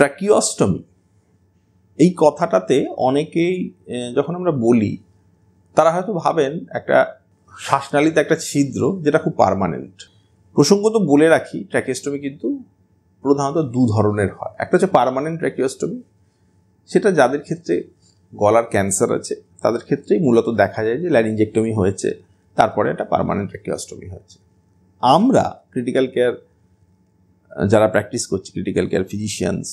Tracheostomy এই কথাটাতে অনেকেই যখন আমরা বলি তারা হয়তো ভাবেন একটা শ্বাসনালীতে একটা ছিদ্র যেটা খুব পার্মানেন্ট। প্রসঙ্গত বলে রাখি, ট্র্যাকিওস্টমি কিন্তু প্রধানত দু ধরনের হয়। একটা হচ্ছে পার্মানেন্ট ট্র্যাকিওস্টমি, সেটা যাদের ক্ষেত্রে গলার ক্যান্সার আছে তাদের ক্ষেত্রেই মূলত দেখা যায় যে ল্যারিঞ্জেক্টমি হয়েছে, তারপরে একটা পার্মানেন্ট ট্র্যাকিওস্টমি হয়েছে। আমরা ক্রিটিক্যাল কেয়ার যারা প্র্যাকটিস করছি, ক্রিটিক্যাল কেয়ার ফিজিশিয়ানস,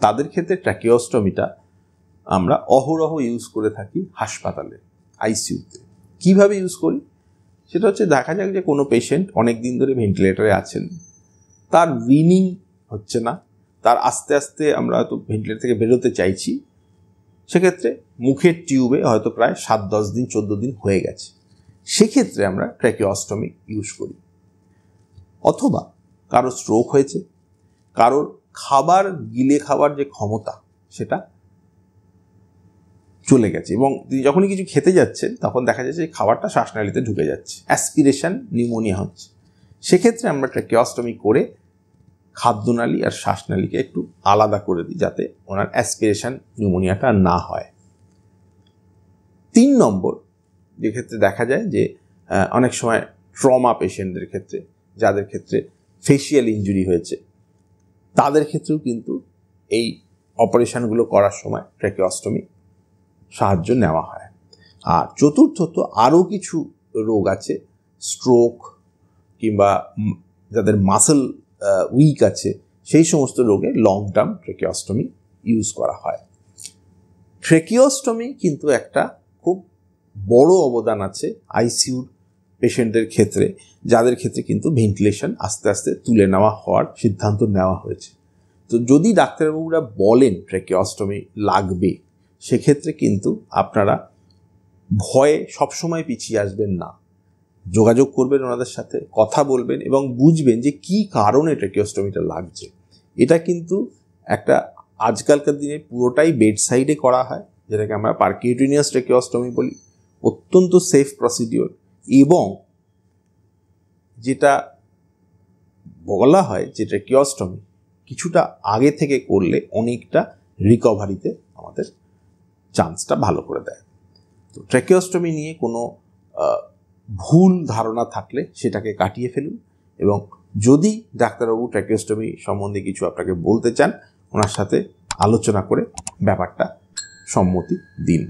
তাদের ক্ষেত্রে ট্র্যাকিওস্টমিটা আমরা অহরহ ইউজ করে থাকি হাসপাতালে, আইসিইউতে। কীভাবে ইউজ করি সেটা হচ্ছে, দেখা যাক যে কোনো পেশেন্ট অনেক দিন ধরে ভেন্টিলেটরে আছেন, তার উইনিং হচ্ছে না, তার আস্তে আস্তে আমরা হয়তো ভেন্টিলেটর থেকে বেরোতে চাইছি, সেক্ষেত্রে মুখের টিউবে হয়তো প্রায় 7-10 দিন 14 দিন হয়ে গেছে, সেক্ষেত্রে আমরা ট্র্যাকিওস্টমি ইউজ করি। অথবা কারো স্ট্রোক হয়েছে, কারোর খাবার গিলে খাবার যে ক্ষমতা সেটা চলে গেছে, এবং তিনি যখনই কিছু খেতে যাচ্ছেন তখন দেখা যাচ্ছে খাবারটা শ্বাসনালীতে ঢুকে যাচ্ছে, অ্যাসপিরেশন নিউমোনিয়া হচ্ছে। সেক্ষেত্রে আমরা ট্র্যাকিওস্টমি করে খাদ্যনালী আর শ্বাসনালীকে একটু আলাদা করে দিই, যাতে ওনার অ্যাসপিরেশন নিউমোনিয়াটা না হয়। 3 নম্বর, যে ক্ষেত্রে দেখা যায় যে অনেক সময় ট্রমা পেশেন্টদের ক্ষেত্রে, যাদের ক্ষেত্রে ফেসিয়াল ইনজুরি হয়েছে, তাদের ক্ষেত্রেও কিন্তু এই অপারেশনগুলো করার সময় ট্র্যাকিওস্টমি সাহায্য নেওয়া হয়। আর চতুর্থত আরও কিছু রোগ আছে, স্ট্রোক কিংবা যাদের মাসল উইক আছে, সেই সমস্ত রোগে লং টার্ম ট্র্যাকিওস্টমি ইউজ করা হয়। ট্র্যাকিওস্টমি কিন্তু একটা খুব বড় অবদান আছে আইসিইউর পেশেন্টদের ক্ষেত্রে, যাদের ক্ষেত্রে কিন্তু ভেন্টিলেশন আস্তে আস্তে তুলে নেওয়া হওয়ার সিদ্ধান্ত নেওয়া হয়েছে। তো যদি ডাক্তারবাবুরা বলেন ট্র্যাকিওস্টমি লাগবে, সেক্ষেত্রে কিন্তু আপনারা ভয়ে সবসময় পিছিয়ে আসবেন না, যোগাযোগ করবেন ওনাদের সাথে, কথা বলবেন এবং বুঝবেন যে কী কারণে ট্র্যাকিওস্টমিটা লাগছে। এটা কিন্তু একটা আজকালকার দিনে পুরোটাই বেড সাইডে করা হয়, যেটাকে আমরা পারকিউটেনিয়াস ট্র্যাকিওস্টমি বলি। অত্যন্ত সেফ প্রসিডিওর, এবং যেটা বলা হয় যে ট্র্যাকিওস্টমি কিছুটা আগে থেকে করলে অনেকটা রিকভারিতে আমাদের চান্সটা ভালো করে দেয়। তো ট্র্যাকিওস্টমি নিয়ে কোনো ভুল ধারণা থাকলে সেটাকে কাটিয়ে ফেলুন, এবং যদি ডাক্তারবাবু ট্র্যাকিওস্টমি সম্বন্ধে কিছু আপনাকে বলতে চান, ওনার সাথে আলোচনা করে ব্যাপারটা সম্মতি দিন।